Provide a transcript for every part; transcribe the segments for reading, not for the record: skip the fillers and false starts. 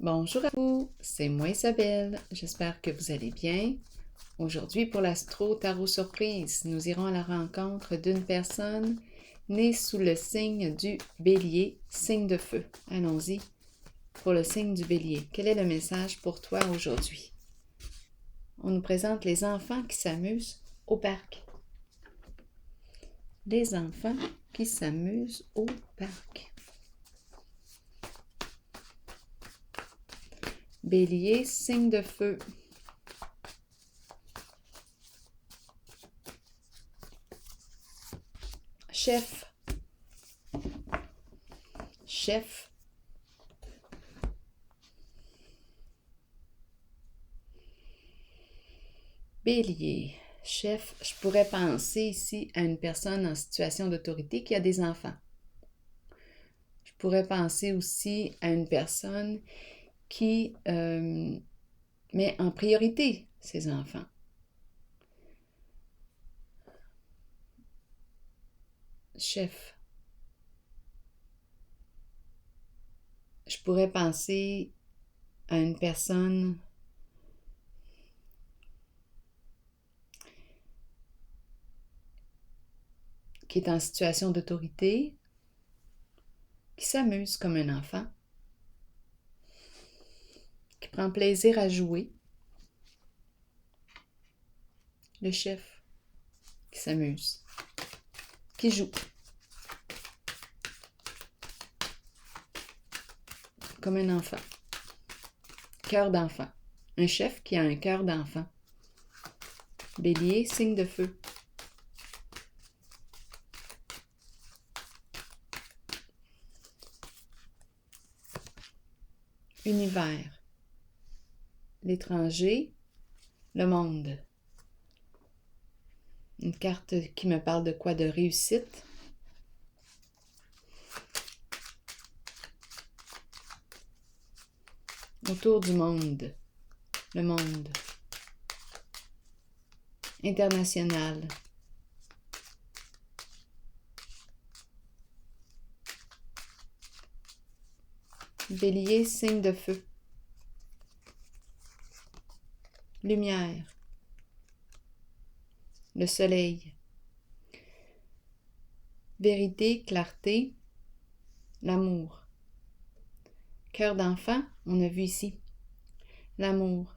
Bonjour à vous, c'est moi Isabelle, j'espère que vous allez bien. Aujourd'hui pour l'Astro Tarot Surprise, nous irons à la rencontre d'une personne née sous le signe du Bélier, signe de feu. Allons-y pour le signe du Bélier. Quel est le message pour toi aujourd'hui? On nous présente les enfants qui s'amusent au parc. Les enfants qui s'amusent au parc. Bélier, signe de feu. Chef. Chef. Bélier. Chef, je pourrais penser ici à une personne en situation d'autorité qui a des enfants. Je pourrais penser aussi à une personne qui met en priorité ses enfants. Chef. Je pourrais penser à une personne qui est en situation d'autorité, qui s'amuse comme un enfant, qui prend plaisir à jouer. Le chef qui s'amuse, qui joue. Comme un enfant. Cœur d'enfant. Un chef qui a un cœur d'enfant. Bélier, signe de feu. Univers. L'étranger, le monde. Une carte qui me parle de quoi? De réussite. Autour du monde. Le monde. International. Bélier, signe de feu. Lumière. Le soleil. Vérité, clarté, l'amour. Cœur d'enfant, on a vu ici. L'amour.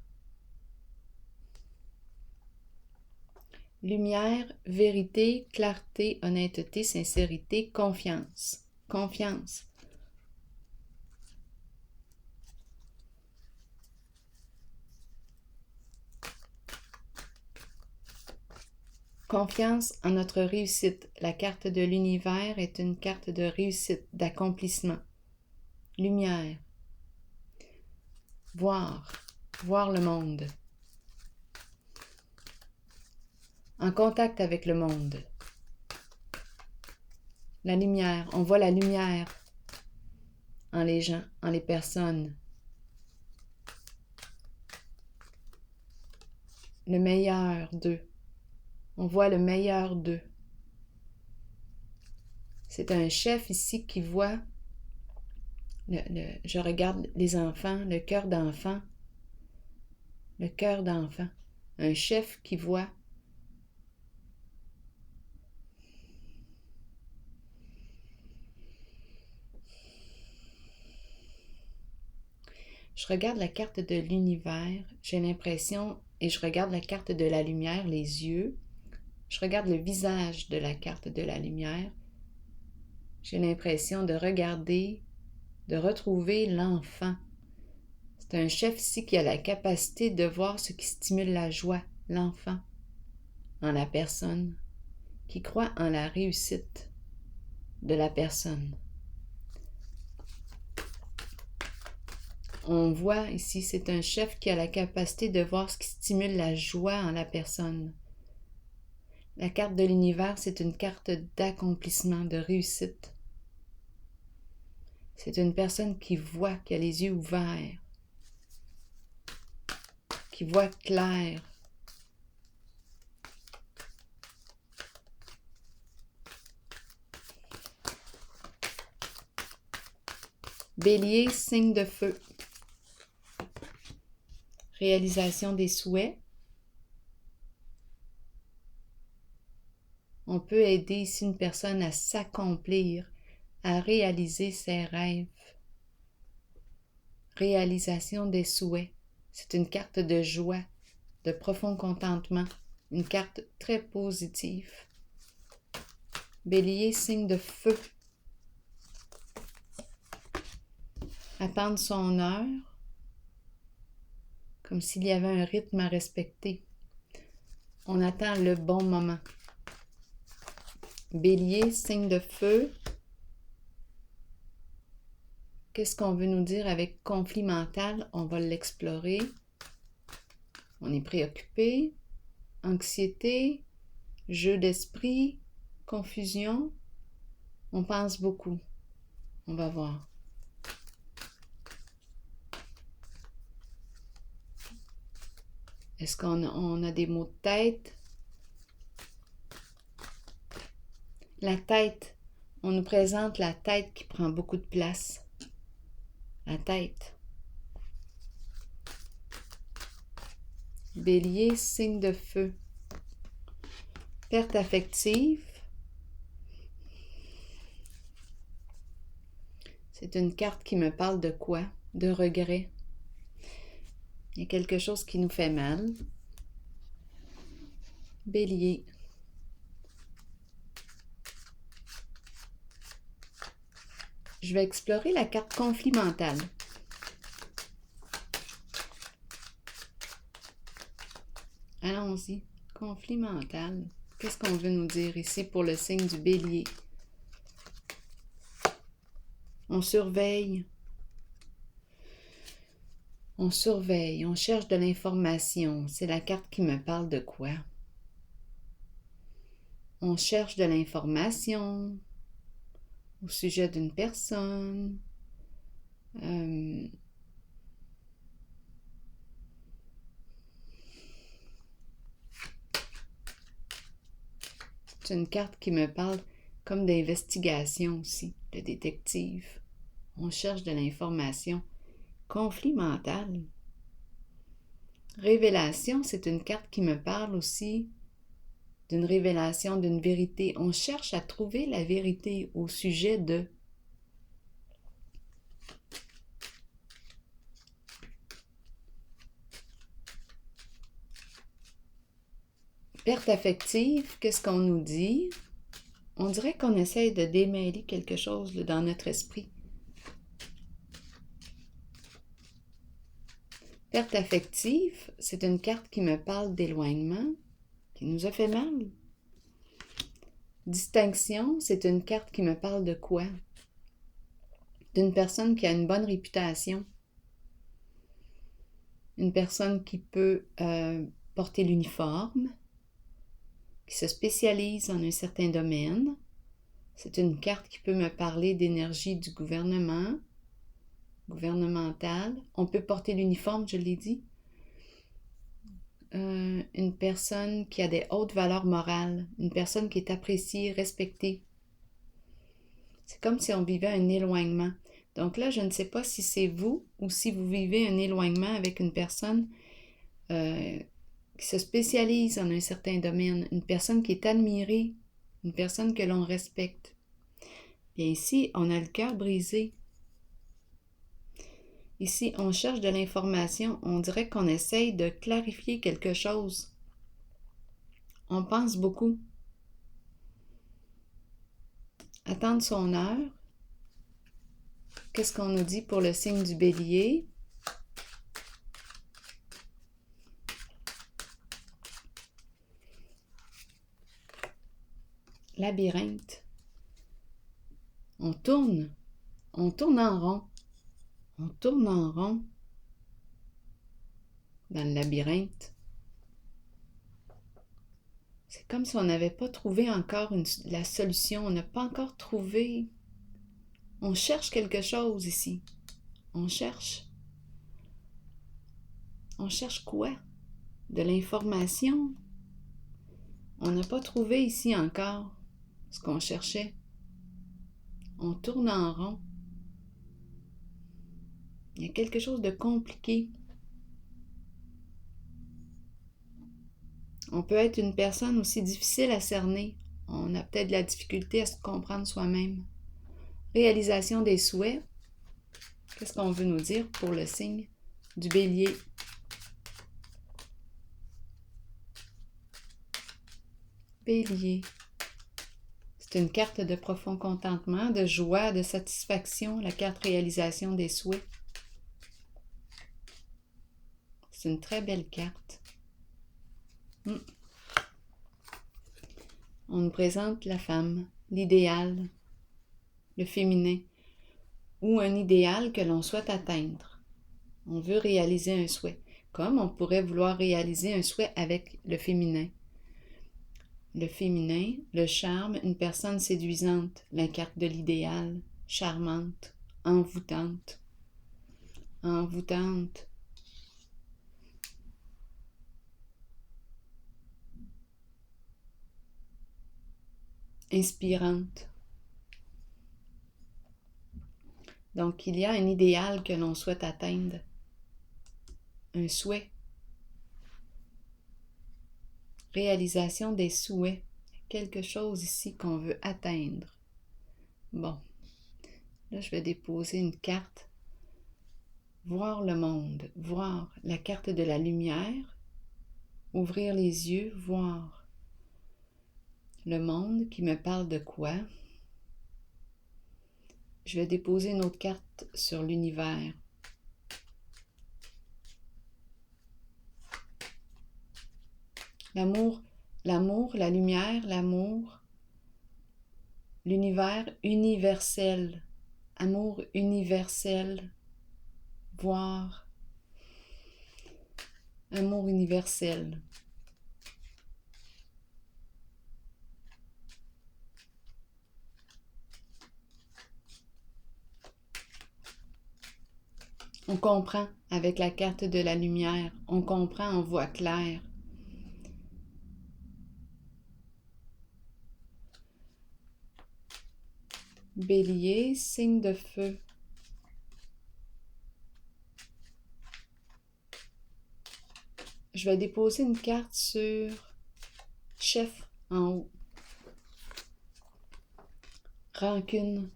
Lumière, vérité, clarté, honnêteté, sincérité, confiance. Confiance. Confiance en notre réussite. La carte de l'univers est une carte de réussite, d'accomplissement. Lumière. Voir. Voir le monde. En contact avec le monde. La lumière. On voit la lumière en les gens, en les personnes. Le meilleur d'eux. On voit le meilleur d'eux. C'est un chef ici qui voit, je regarde les enfants, le cœur d'enfant. Le cœur d'enfant. Un chef qui voit je regarde la carte de l'univers, j'ai l'impression, et je regarde la carte de la lumière, les yeux. Je regarde le visage de la carte de la lumière. J'ai l'impression de regarder, de retrouver l'enfant. C'est un chef ici qui a la capacité de voir ce qui stimule la joie, l'enfant, en la personne, qui croit en la réussite de la personne. On voit ici, c'est un chef qui a la capacité de voir ce qui stimule la joie en la personne. La carte de l'univers, c'est une carte d'accomplissement, de réussite. C'est une personne qui voit, qui a les yeux ouverts, qui voit clair. Bélier, signe de feu. réalisation des souhaits. On peut aider ici une personne à s'accomplir, à réaliser ses rêves. Réalisation des souhaits. C'est une carte de joie, de profond contentement, une carte très positive. Bélier, signe de feu. Attendre son heure, comme s'il y avait un rythme à respecter. On attend le bon moment. Bélier, signe de feu. Qu'est-ce qu'on veut nous dire avec conflit mental? On va l'explorer. On est préoccupé, anxiété, jeu d'esprit, confusion. On pense beaucoup. On va voir. Est-ce qu'on a des maux de tête? La tête. On nous présente la tête qui prend beaucoup de place. La tête. Bélier, signe de feu. Perte affective. C'est une carte qui me parle de quoi? De regret. Il y a quelque chose qui nous fait mal. Bélier. Je vais explorer la carte conflit mental. Allons-y. Conflit mental. Qu'est-ce qu'on veut nous dire ici pour le signe du Bélier? On surveille. On surveille. On cherche de l'information. C'est la carte qui me parle de quoi? On cherche de l'information au sujet d'une personne. C'est une carte qui me parle comme d'investigation aussi, de détective. On cherche de l'information. Conflit mental. Révélation, c'est une carte qui me parle aussi d'une révélation, d'une vérité. On cherche à trouver la vérité au sujet de. Perte affective, qu'est-ce qu'on nous dit? On dirait qu'on essaye de démêler quelque chose là, dans notre esprit. Perte affective, c'est une carte qui me parle d'éloignement, qui nous a fait mal. Distinction, c'est une carte qui me parle de quoi? D'une personne qui a une bonne réputation. Une personne qui peut porter l'uniforme, qui se spécialise en un certain domaine. C'est une carte qui peut me parler d'énergie du gouvernement, gouvernementale. On peut porter l'uniforme, je l'ai dit. Une personne qui a des hautes valeurs morales, une personne qui est appréciée, respectée. C'est comme si on vivait un éloignement. Donc là, je ne sais pas si c'est vous ou si vous vivez un éloignement avec une personne qui se spécialise en un certain domaine, une personne qui est admirée, une personne que l'on respecte. Bien ici, on a le cœur brisé. Ici, on cherche de l'information. On dirait qu'on essaye de clarifier quelque chose. On pense beaucoup. Attendre son heure. Qu'est-ce qu'on nous dit pour le signe du Bélier? Labyrinthe. On tourne en rond. On tourne en rond dans le labyrinthe. C'est comme si on n'avait pas trouvé encore la solution. On n'a pas encore trouvé. On cherche quelque chose ici. On cherche. On cherche quoi? De l'information? On n'a pas trouvé ici encore ce qu'on cherchait. On tourne en rond. Il y a quelque chose de compliqué. On peut être une personne aussi difficile à cerner. On a peut-être de la difficulté à se comprendre soi-même. Réalisation des souhaits. Qu'est-ce qu'on veut nous dire pour le signe du Bélier? Bélier. C'est une carte de profond contentement, de joie, de satisfaction, la carte réalisation des souhaits. C'est une très belle carte. On nous présente la femme, l'idéal, le féminin, ou un idéal que l'on souhaite atteindre. On veut réaliser un souhait, comme on pourrait vouloir réaliser un souhait avec le féminin. Le féminin, le charme, une personne séduisante, la carte de l'idéal, charmante, envoûtante. Envoûtante. Inspirante. Donc, il y a un idéal que l'on souhaite atteindre, un souhait. Réalisation des souhaits, quelque chose ici qu'on veut atteindre. Bon, là je vais déposer une carte. Voir le monde, voir la carte de la lumière, ouvrir les yeux, voir le monde qui me parle de quoi. Je vais déposer une autre carte sur l'univers. L'amour, la lumière, l'amour, l'univers universel, amour universel, voir, amour universel. On comprend avec la carte de la lumière, on comprend, on voit clair. Bélier, signe de feu. Je vais déposer une carte sur chef en haut. Rancune,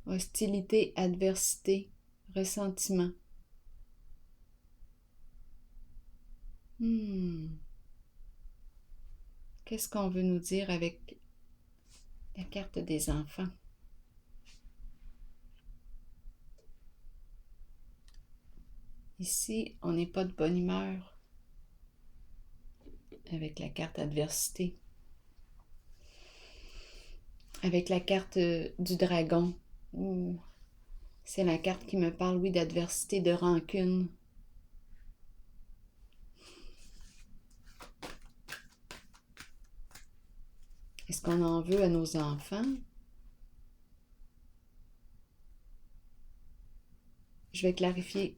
hostilité, adversité, ressentiment. Qu'est-ce qu'on veut nous dire avec la carte des enfants? Ici, on n'est pas de bonne humeur avec la carte adversité. Avec la carte du dragon, c'est la carte qui me parle, oui, d'adversité, de rancune. Est-ce qu'on en veut à nos enfants? Je vais clarifier.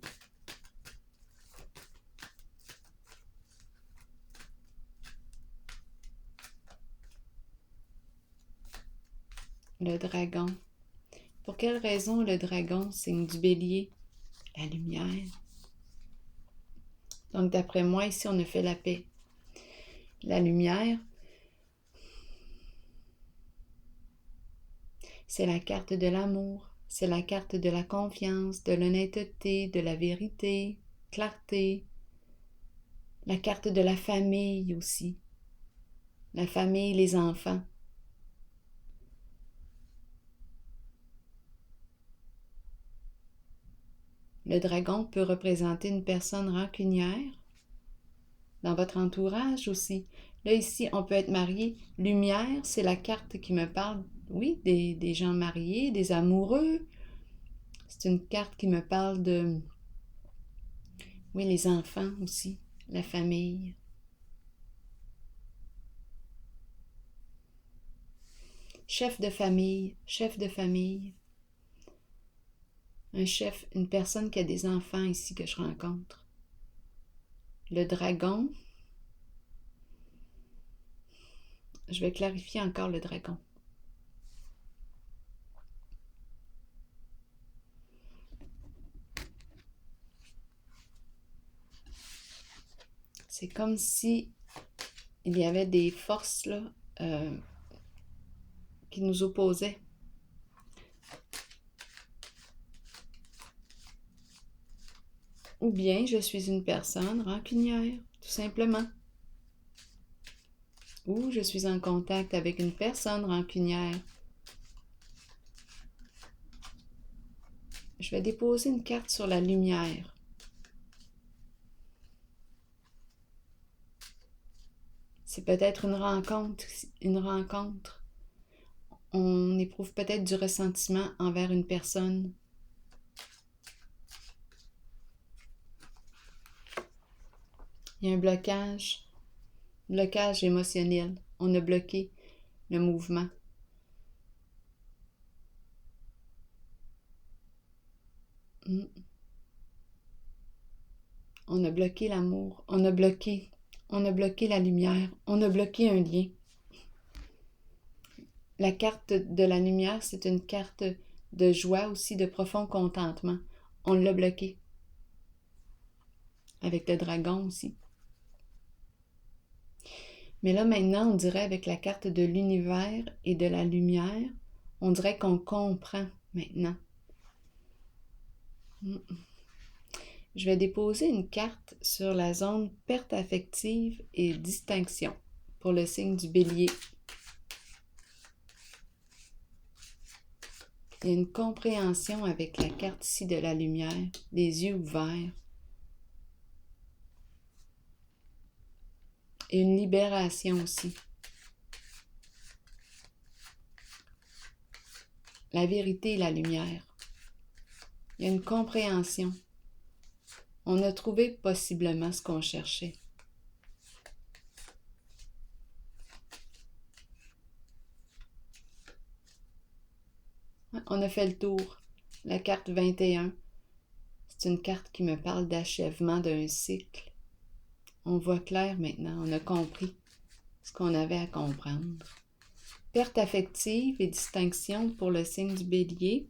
Le dragon. Pour quelle raison le dragon, signe du Bélier? La lumière. Donc, d'après moi, ici, on a fait la paix. La lumière, c'est la carte de l'amour, c'est la carte de la confiance, de l'honnêteté, de la vérité, clarté. La carte de la famille aussi. La famille, les enfants. Le dragon peut représenter une personne rancunière dans votre entourage aussi. Là, ici, on peut être marié. Lumière, c'est la carte qui me parle, oui, des gens mariés, des amoureux. C'est une carte qui me parle de, oui, les enfants aussi, la famille. Chef de famille, chef de famille. Un chef, une personne qui a des enfants ici que je rencontre. Le dragon. Je vais clarifier encore le dragon. C'est comme si il y avait des forces là, qui nous opposaient. Ou bien je suis une personne rancunière, tout simplement. Ou je suis en contact avec une personne rancunière. Je vais déposer une carte sur la lumière. C'est peut-être une rencontre. On éprouve peut-être du ressentiment envers une personne. Il y a un blocage émotionnel. On a bloqué le mouvement. On a bloqué l'amour. On a bloqué la lumière. On a bloqué un lien. La carte de la lumière, c'est une carte de joie aussi, de profond contentement. On l'a bloqué. Avec le dragon aussi. Mais là, maintenant, on dirait avec la carte de l'univers et de la lumière, on dirait qu'on comprend maintenant. Je vais déposer une carte sur la zone perte affective et distinction pour le signe du Bélier. Il y a une compréhension avec la carte ici de la lumière, les yeux ouverts. Et une libération aussi. La vérité et la lumière. Il y a une compréhension. On a trouvé possiblement ce qu'on cherchait. On a fait le tour. La carte 21, c'est une carte qui me parle d'achèvement d'un cycle. On voit clair maintenant, on a compris ce qu'on avait à comprendre. Perte affective et distinction pour le signe du Bélier.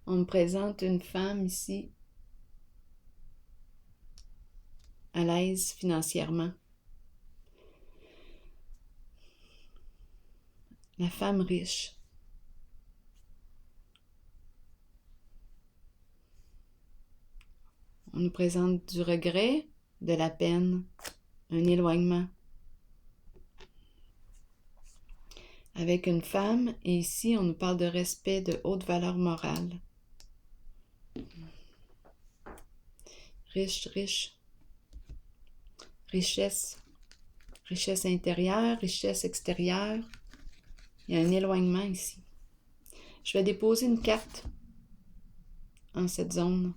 On me présente une femme ici à l'aise financièrement. La femme riche. On nous présente du regret, de la peine, un éloignement. Avec une femme, et ici on nous parle de respect, de haute valeur morale. Riche. Richesse intérieure, richesse extérieure. Il y a un éloignement ici. Je vais déposer une carte en cette zone.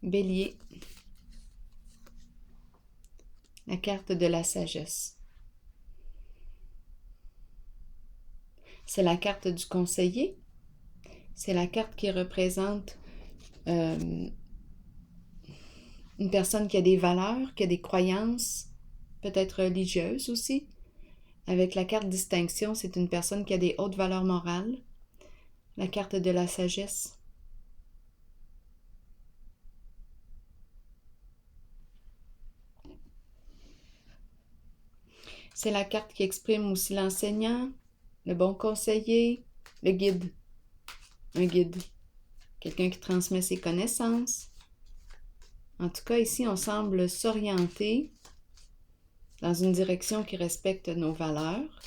Bélier. La carte de la sagesse. C'est la carte du conseiller. C'est la carte qui représente une personne qui a des valeurs, qui a des croyances, peut-être religieuses aussi. Avec la carte distinction, c'est une personne qui a des hautes valeurs morales. La carte de la sagesse. C'est la carte qui exprime aussi l'enseignant, le bon conseiller, le guide. Un guide. Quelqu'un qui transmet ses connaissances. En tout cas, ici, on semble s'orienter dans une direction qui respecte nos valeurs.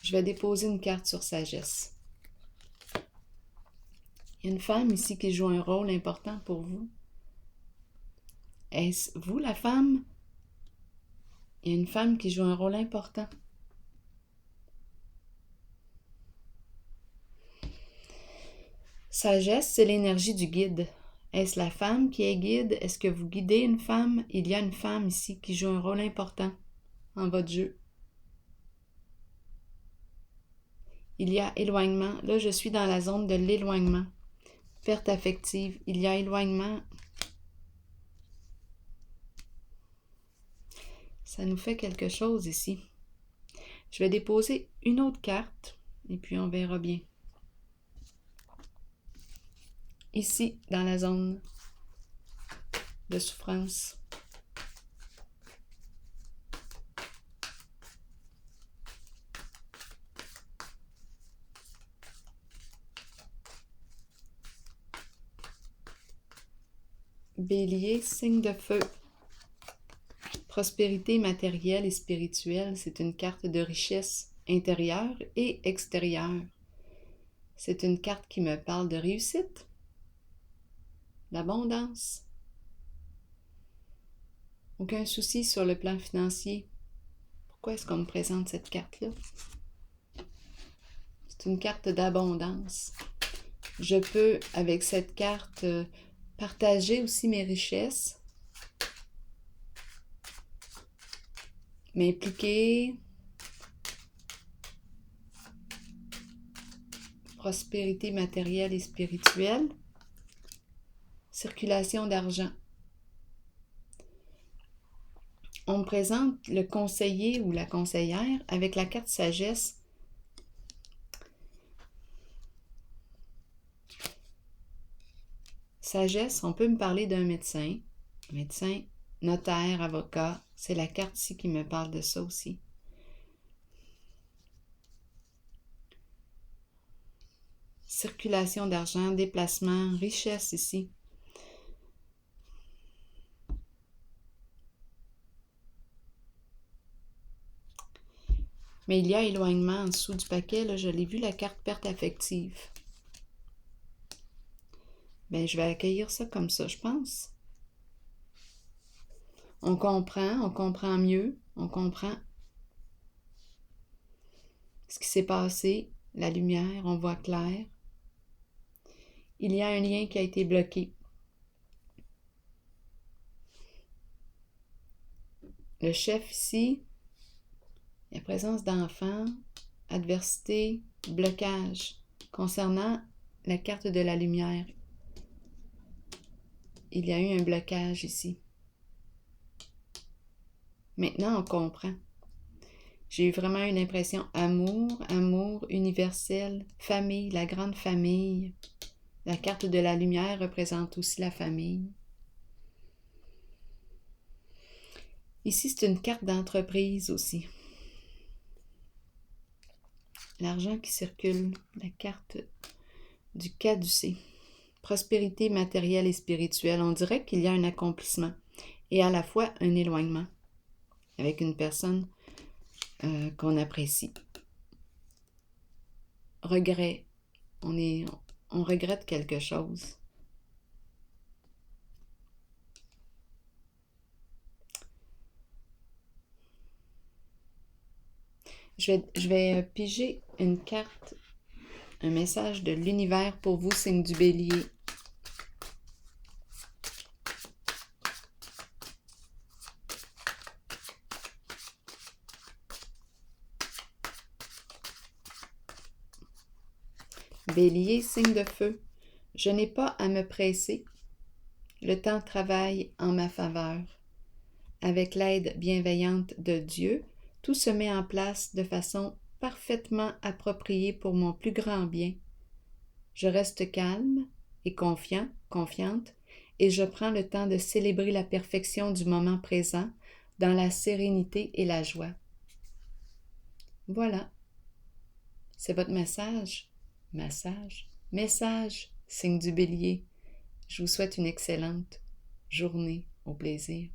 Je vais déposer une carte sur sagesse. Il y a une femme ici qui joue un rôle important pour vous. Est-ce vous, la femme? Il y a une femme qui joue un rôle important. Sagesse, c'est l'énergie du guide. Est-ce la femme qui est guide? Est-ce que vous guidez une femme? Il y a une femme ici qui joue un rôle important en votre jeu. Il y a éloignement. Là, je suis dans la zone de l'éloignement. Perte affective. Il y a éloignement. Ça nous fait quelque chose ici. Je vais déposer une autre carte et puis on verra bien. Ici, dans la zone de souffrance. Bélier, signe de feu. Prospérité matérielle et spirituelle, c'est une carte de richesse intérieure et extérieure. C'est une carte qui me parle de réussite, d'abondance. Aucun souci sur le plan financier. Pourquoi est-ce qu'on me présente cette carte-là? C'est une carte d'abondance. Je peux, avec cette carte, partager aussi mes richesses, m'impliquer, prospérité matérielle et spirituelle, circulation d'argent. On me présente le conseiller ou la conseillère avec la carte sagesse. Sagesse, on peut me parler d'un médecin, notaire, avocat. C'est la carte ici qui me parle de ça aussi. Circulation d'argent, déplacement, richesse ici. Mais il y a éloignement en dessous du paquet. Là, je l'ai vu, la carte perte affective. Ben, je vais accueillir ça comme ça, je pense. On comprend mieux, on comprend ce qui s'est passé, la lumière, on voit clair. Il y a un lien qui a été bloqué. Le chef ici, la présence d'enfants, adversité, blocage. Concernant la carte de la lumière, il y a eu un blocage ici. Maintenant, on comprend. J'ai eu vraiment une impression amour universel, famille, la grande famille. La carte de la lumière représente aussi la famille. Ici, c'est une carte d'entreprise aussi. L'argent qui circule, la carte du caducée. Prospérité matérielle et spirituelle. On dirait qu'il y a un accomplissement et à la fois un éloignement avec une personne qu'on apprécie. Regret. On regrette quelque chose. Je vais piger une carte, un message de l'univers pour vous, signe du Bélier. Bélier, signe de feu. Je n'ai pas à me presser. Le temps travaille en ma faveur. Avec l'aide bienveillante de Dieu, tout se met en place de façon parfaitement appropriée pour mon plus grand bien. Je reste calme et confiante, et je prends le temps de célébrer la perfection du moment présent dans la sérénité et la joie. Voilà, c'est votre message, signe du Bélier. Je vous souhaite une excellente journée, au plaisir.